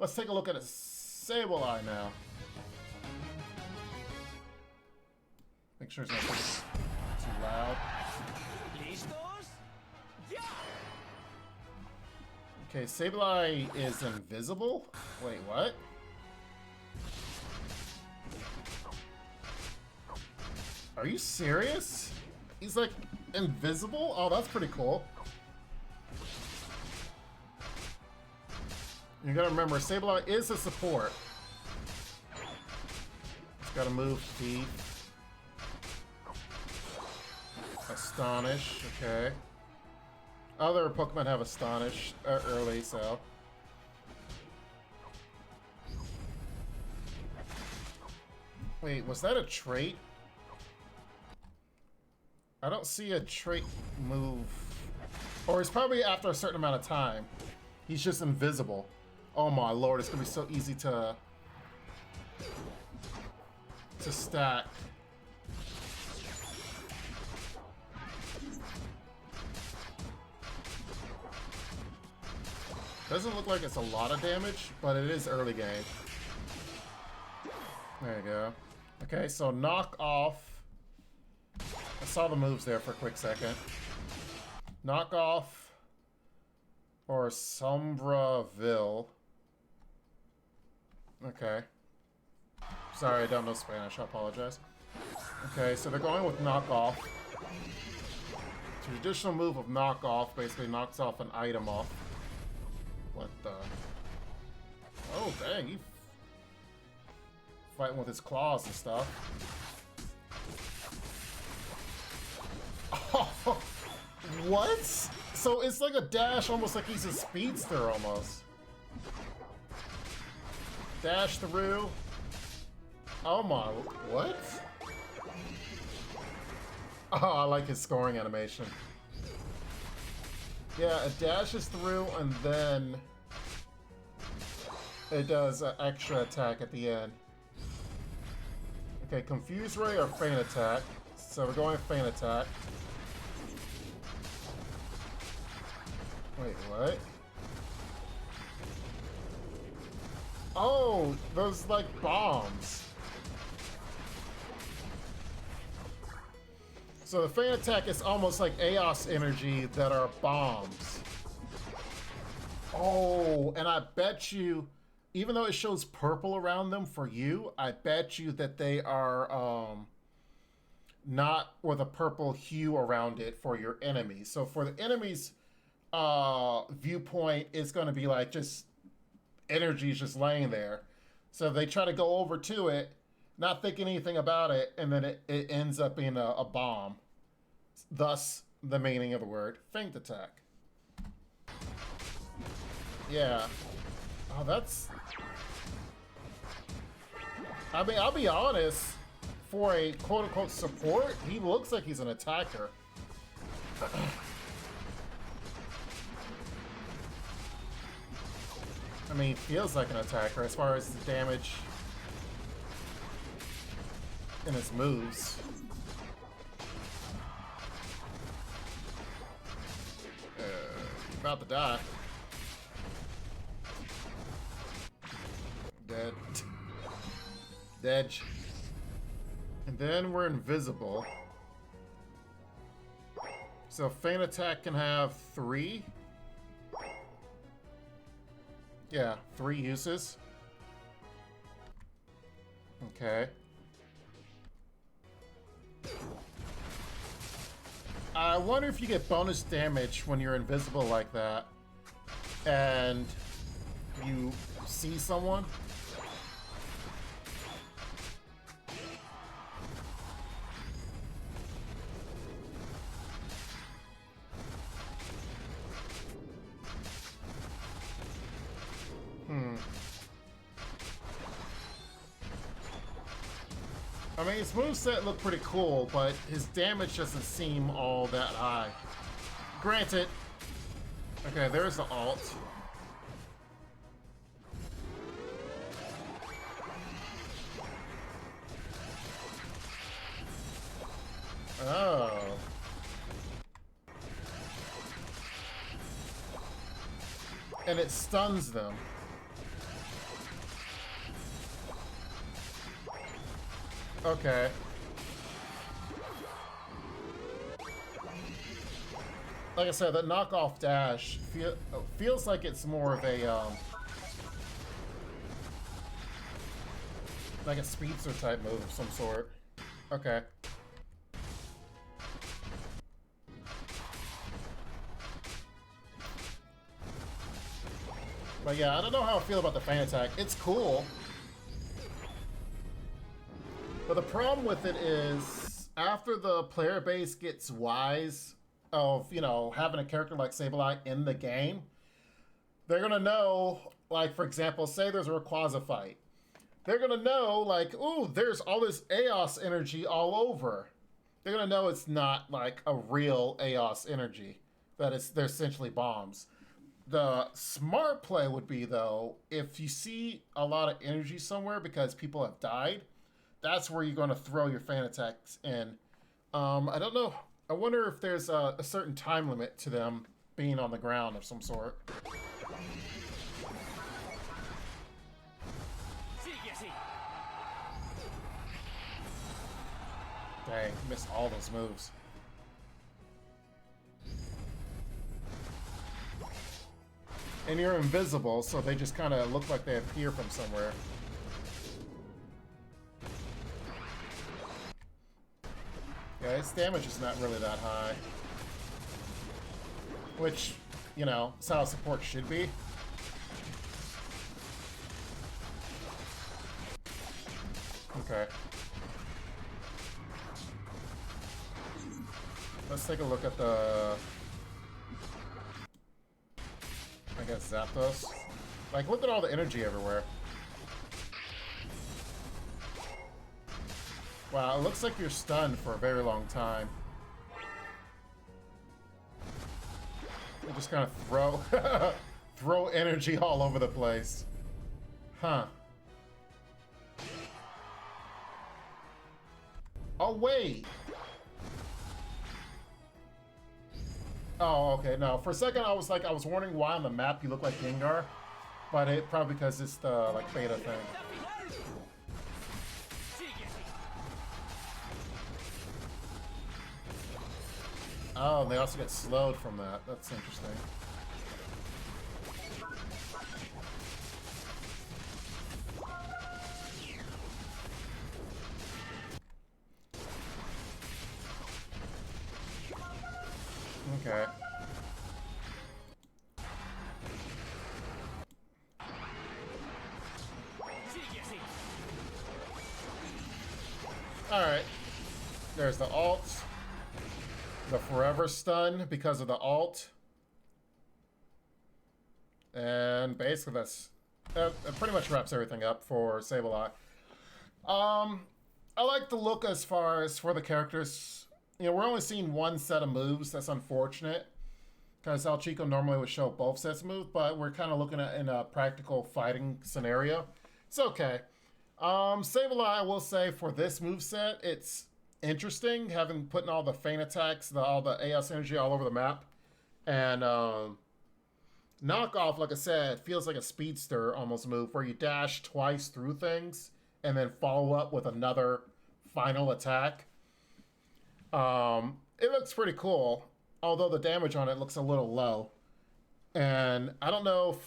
Let's take a look at a Sableye now. Make sure it's not too loud. Okay, Sableye is invisible? Wait, what? Are you serious? He's like invisible? Oh, that's pretty cool. You gotta remember, Sableye is a support. It's gotta move Thief. Astonish, okay. Other Pokemon have Astonish early, so. Wait, was that a trait? I don't see a trait move. Or it's probably after a certain amount of time. He's just invisible. Oh my lord, it's gonna be so easy to stack. Doesn't look like it's a lot of damage, but it is early game. There you go. Okay, so knock off. I saw the moves there for a quick second. Knock off or Sombraville. Okay. Sorry, I don't know Spanish. I apologize. Okay, so they're going with knock off. Traditional move of knock off basically knocks off an item off. What the? Oh, dang, he's fighting with his claws and stuff. Oh, what? So it's like a dash, almost like he's a speedster almost. Dash through. Oh my, what? Oh, I like his scoring animation. Yeah, it dashes through and then it does an extra attack at the end. Okay, Confuse Ray or Feint Attack. So we're going Feint Attack. Wait, what? Oh, those like bombs. So the Feint Attack is almost like Eos energy that are bombs. Oh, and I bet you, even though it shows purple around them for you, I bet you that they are not with a purple hue around it for your enemies. So for the enemies' viewpoint, it's going to be like just energy is just laying there. So they try to go over to it, not thinking anything about it, and then it ends up being a bomb. Thus, the meaning of the word Feint Attack. Yeah. Oh, that's... I mean, I'll be honest, for a quote-unquote support, he looks like he's an attacker. I mean, he feels like an attacker as far as the damage in his moves. About to die. Dead. Dead. And then we're invisible. So Feint Attack can have 3. Yeah, 3 uses. Okay. I wonder if you get bonus damage when you're invisible like that and you see someone. I mean, his moveset looked pretty cool, but his damage doesn't seem all that high. Granted. Okay, there's the alt. Oh. And it stuns them. Okay. Like I said, the knockoff dash feels like it's more of a like a speedster type move of some sort. Okay. But yeah, I don't know how I feel about the Feint Attack. It's cool. But the problem with it is, after the player base gets wise of, you know, having a character like Sableye in the game, they're gonna know, like, for example, say there's a Rayquaza fight. They're gonna know, like, ooh, there's all this Eos energy all over. They're gonna know it's not, like, a real Eos energy. That they're essentially bombs. The smart play would be, though, if you see a lot of energy somewhere because people have died, that's where you're going to throw your Feint Attacks in. I don't know. I wonder if there's a certain time limit to them being on the ground of some sort. Dang, missed all those moves. And you're invisible, so they just kind of look like they appear from somewhere. Yeah, its damage is not really that high. Which, you know, is how support should be. Okay. Let's take a look at the... I guess Zapdos. Like, look at all the energy everywhere. Wow, it looks like you're stunned for a very long time. You just kind of throw throw energy all over the place. Huh. Oh, wait. Oh, okay. No, for a second I was wondering why on the map you look like Gengar, but it probably because it's the like beta thing. Oh, and they also get slowed from that. That's interesting. Okay. Alright. There's the ult. The forever stun because of the ult. And basically that pretty much wraps everything up for Sableye. I like the look as far as for the characters. You know, we're only seeing one set of moves. That's unfortunate, because El Chico normally would show both sets of moves, but we're kind of looking at in a practical fighting scenario. It's okay. Sableye, I will say, for this moveset, it's interesting, having putting all the Feint Attacks, all the AS energy all over the map. And knockoff, like I said, feels like a speedster almost move, where you dash twice through things and then follow up with another final attack. It looks pretty cool, although the damage on it looks a little low. And I don't know if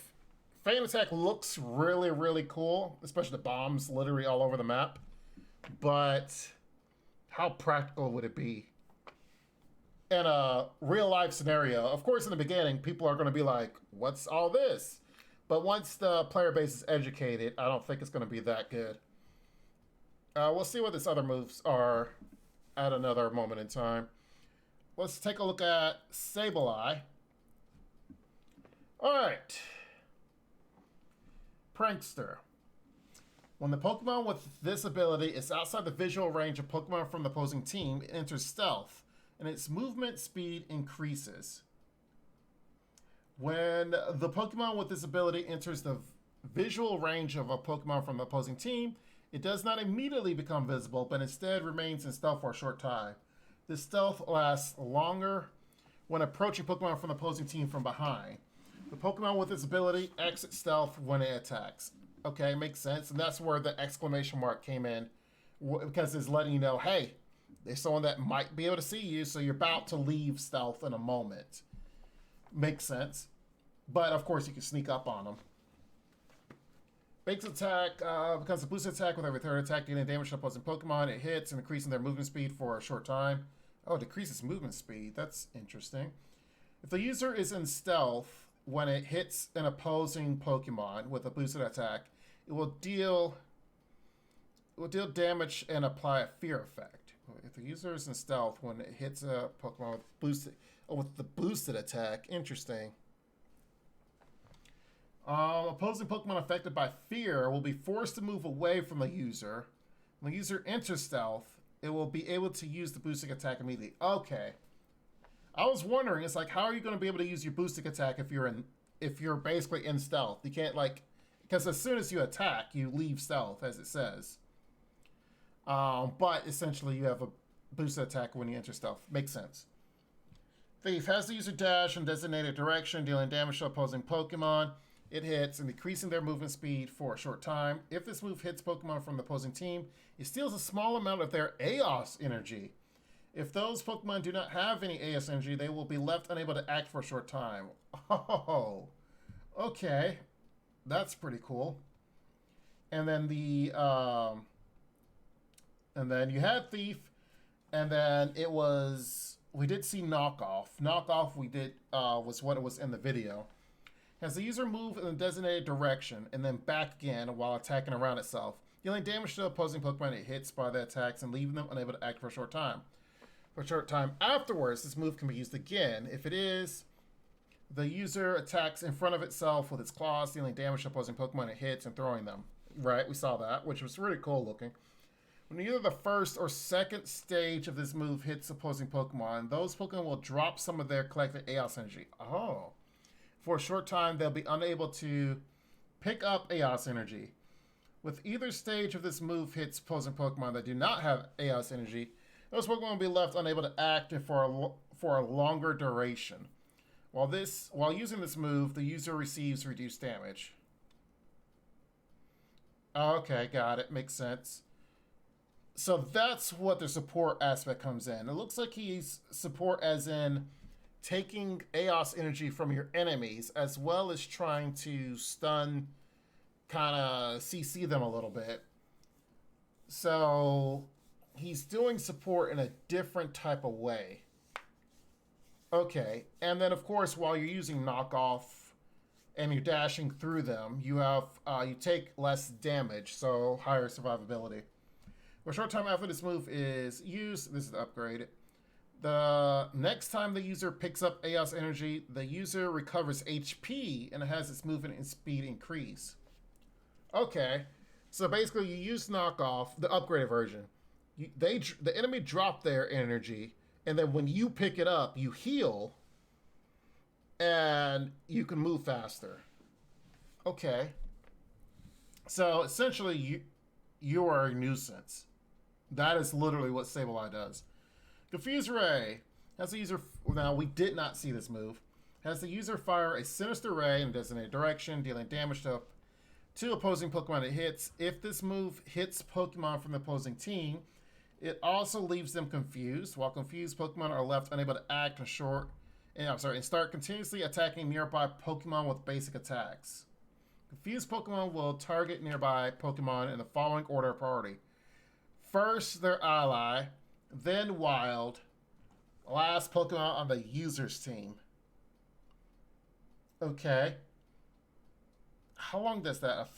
Feint Attack looks really, really cool, especially the bombs literally all over the map. But how practical would it be in a real life scenario? Of course, in the beginning, people are going to be like, what's all this? But once the player base is educated, I don't think it's going to be that good. We'll see what these other moves are at another moment in time. Let's take a look at Sableye. Alright. Prankster. When the Pokemon with this ability is outside the visual range of Pokemon from the opposing team, it enters Stealth, and its movement speed increases. When the Pokemon with this ability enters the visual range of a Pokemon from the opposing team, it does not immediately become visible, but instead remains in stealth for a short time. This stealth lasts longer when approaching Pokemon from the opposing team from behind. The Pokemon with this ability exits stealth when it attacks. Okay, makes sense, and that's where the exclamation mark came in, because it's letting you know, hey, there's someone that might be able to see you, so you're about to leave stealth in a moment. Makes sense. But of course, you can sneak up on them. Feint Attack becomes a boosted attack with every third attack, dealing damage to opposing Pokemon. It hits and increasing their movement speed for a short time. Oh, it decreases movement speed. That's interesting. If the user is in stealth, when it hits an opposing Pokemon with a boosted attack, it will deal damage and apply a fear effect. If the user is in stealth, when it hits a Pokemon with the boosted attack, interesting. Opposing Pokemon affected by fear will be forced to move away from the user. When the user enters stealth, it will be able to use the boosting attack immediately. Okay. I was wondering, it's like, how are you going to be able to use your boosting attack if you're basically in stealth? You can't, like, because as soon as you attack, you leave stealth, as it says. But essentially, you have a boosted attack when you enter stealth. Makes sense. Thief has the user dash in designated direction, dealing damage to opposing Pokemon. It hits and decreasing their movement speed for a short time. If this move hits Pokemon from the opposing team, it steals a small amount of their AOS energy. If those Pokemon do not have any AOS energy, they will be left unable to act for a short time. Oh, okay. That's pretty cool. And then and then you had Thief, and then it was, we did see Knockoff. Knockoff was what it was in the video. Has the user move in a designated direction and then back again while attacking around itself, dealing damage to opposing Pokemon it hits by the attacks and leaving them unable to act for a short time. For a short time afterwards, this move can be used again. If it is, the user attacks in front of itself with its claws, dealing damage to opposing Pokemon it hits and throwing them. Right, we saw that, which was really cool looking. When either the first or second stage of this move hits opposing Pokemon, those Pokemon will drop some of their collected AOS energy. Oh. For a short time, they'll be unable to pick up AOS energy. With either stage of this move hits opposing Pokemon that do not have AOS energy, those Pokemon will be left unable to act for a longer duration. While using this move, the user receives reduced damage. Okay, got it. Makes sense. So that's what the support aspect comes in. It looks like he's support as in taking AOS energy from your enemies, as well as trying to stun, kind of CC them a little bit. So he's doing support in a different type of way. Okay, and then of course, while you're using Knockoff and you're dashing through them, you have you take less damage, so higher survivability. For a short time after this move is used, this is the upgrade. The next time the user picks up AOS energy, the user recovers HP and it has its movement and speed increase. Okay, so basically you use Knockoff, the upgraded version. The enemy drop their energy, and then when you pick it up, you heal, and you can move faster. Okay, so essentially you are a nuisance. That is literally what Sableye does. Confuse Ray has the user, now we did not see this move, has the user fire a sinister ray in a designated direction, dealing damage to opposing Pokemon it hits. If this move hits Pokemon from the opposing team, it also leaves them confused. While confused Pokemon are left unable to act and start continuously attacking nearby Pokemon with basic attacks. Confused Pokemon will target nearby Pokemon in the following order of priority. First, their ally, then wild, last Pokemon on the user's team. Okay. How long does that,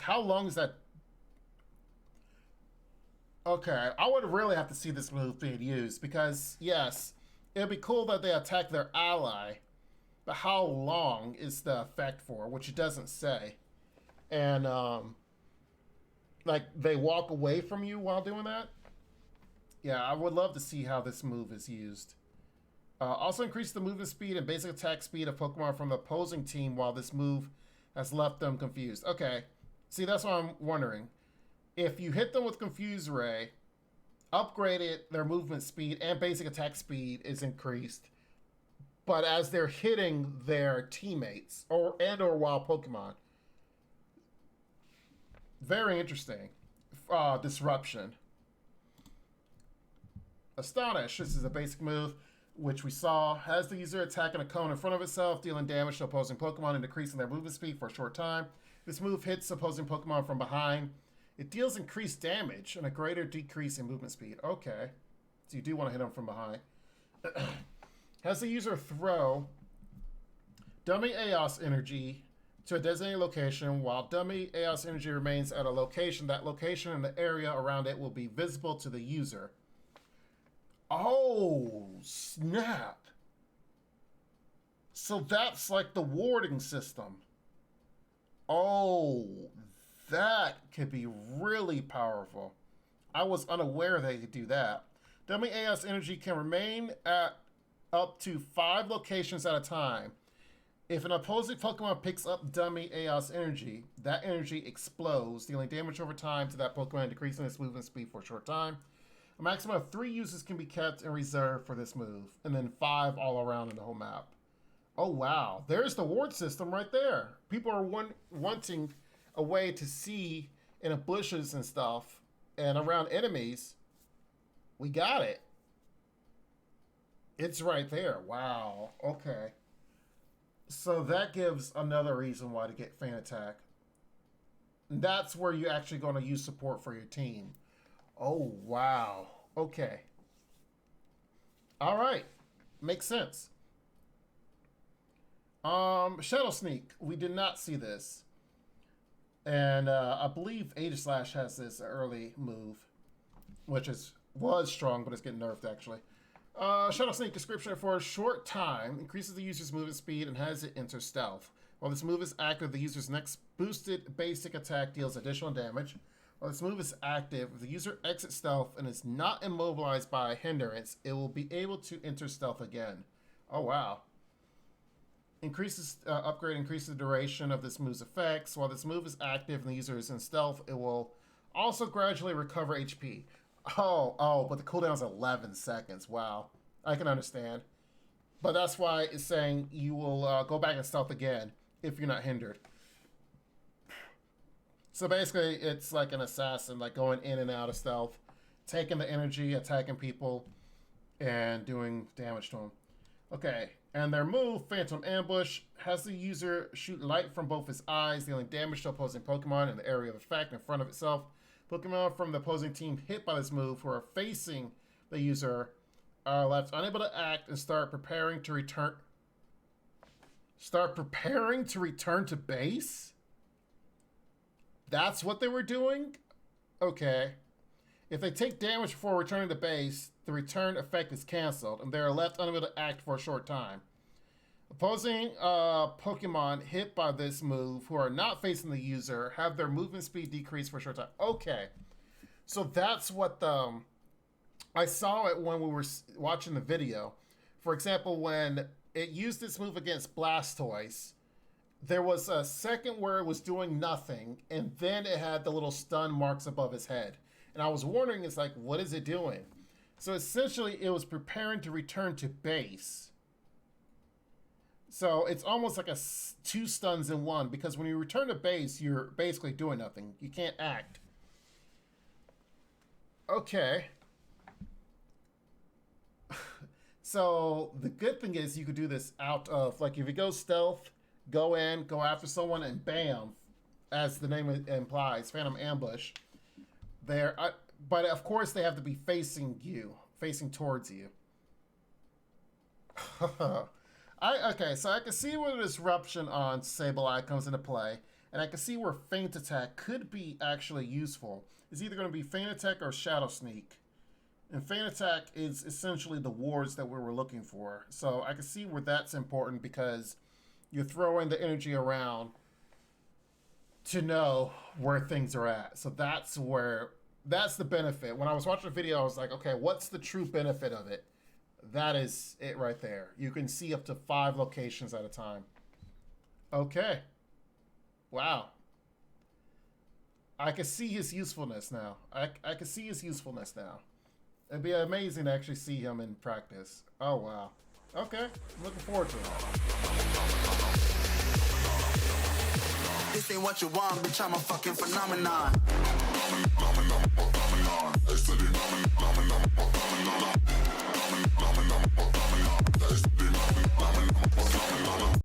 how long is that? Okay, I would really have to see this move being used because, yes, it'd be cool that they attack their ally, but how long is the effect for, which it doesn't say. And, they walk away from you while doing that? Yeah, I would love to see how this move is used. Also increase the movement speed and basic attack speed of Pokemon from the opposing team while this move has left them confused. Okay, see, that's what I'm wondering. If you hit them with Confuse Ray, upgrade it, their movement speed and basic attack speed is increased. But as they're hitting their teammates or wild Pokemon, very interesting. Disruption. Astonish. This is a basic move, which we saw. Has the user attacking a cone in front of itself, dealing damage to opposing Pokemon and decreasing their movement speed for a short time. This move hits opposing Pokemon from behind. It deals increased damage and a greater decrease in movement speed. Okay. So you do want to hit them from behind. Has the user throw dummy Aos energy to a designated location. While dummy Aos energy remains at a location, that location and the area around it will be visible to the user. Oh, snap. So that's like the warding system. Oh, that could be really powerful. I was unaware they could do that. Dummy Aos energy can remain at up to 5 locations at a time. If an opposing Pokemon picks up dummy Aos energy, that energy explodes, dealing damage over time to that Pokemon and decreasing its movement speed for a short time. A maximum of 3 uses can be kept in reserve for this move, and then 5 all around in the whole map. Oh wow, there's the ward system right there. People are wanting a way to see in the bushes and stuff and around enemies. We got it. It's right there. Wow. Okay. So that gives another reason why to get Feint Attack. That's where you're actually going to use support for your team. Oh, wow. Okay. All right. Makes sense. Shadow Sneak. We did not see this. And I believe Aegislash has this early move, which was strong, but it's getting nerfed actually. Shadow Sneak description: for a short time, increases the user's movement speed and has it enter stealth. While this move is active, the user's next boosted basic attack deals additional damage. While this move is active, if the user exits stealth and is not immobilized by a hindrance, it will be able to enter stealth again. Oh wow. Upgrade increases the duration of this move's effects. While this move is active and the user is in stealth, it will also gradually recover HP. Oh, but the cooldown is 11 seconds. Wow. I can understand. But that's why it's saying you will go back in stealth again if you're not hindered. So basically, it's like an assassin, like going in and out of stealth, taking the energy, attacking people, and doing damage to them. Okay, and their move, Phantom Ambush, has the user shoot light from both his eyes, dealing damage to opposing Pokemon in the area of effect in front of itself. Pokemon from the opposing team hit by this move who are facing the user are left unable to act and start preparing to return to base? That's what they were doing? Okay. If they take damage before returning to base, the return effect is canceled, and they are left unable to act for a short time. Opposing Pokemon hit by this move who are not facing the user have their movement speed decreased for a short time. Okay. So that's what I saw it when we were watching the video. For example, when it used this move against Blastoise, there was a second where it was doing nothing, and then it had the little stun marks above his head. And I was wondering, it's like, what is it doing? So essentially, it was preparing to return to base. So it's almost like 2 stuns in one, because when you return to base, you're basically doing nothing. You can't act. Okay. So the good thing is you could do this out of, like, if you go stealth, go in, go after someone, and bam, as the name implies, Phantom Ambush. There, but of course they have to be facing you, facing towards you. Okay, so I can see where the disruption on Sableye comes into play, and I can see where Feint Attack could be actually useful. It's either going to be Feint Attack or Shadow Sneak. And Feint Attack is essentially the wards that we were looking for. So I can see where that's important because you're throwing the energy around to know where things are at. So that's the benefit. When I was watching the video, I was like, okay, what's the true benefit of it? That is it right there. You can see up to 5 locations at a time. Okay. Wow. I can see his usefulness now. I can see his usefulness now. It'd be amazing to actually see him in practice. Oh, wow. Okay. I'm looking forward to it. This ain't what you want, bitch, I'm a fucking phenomenon.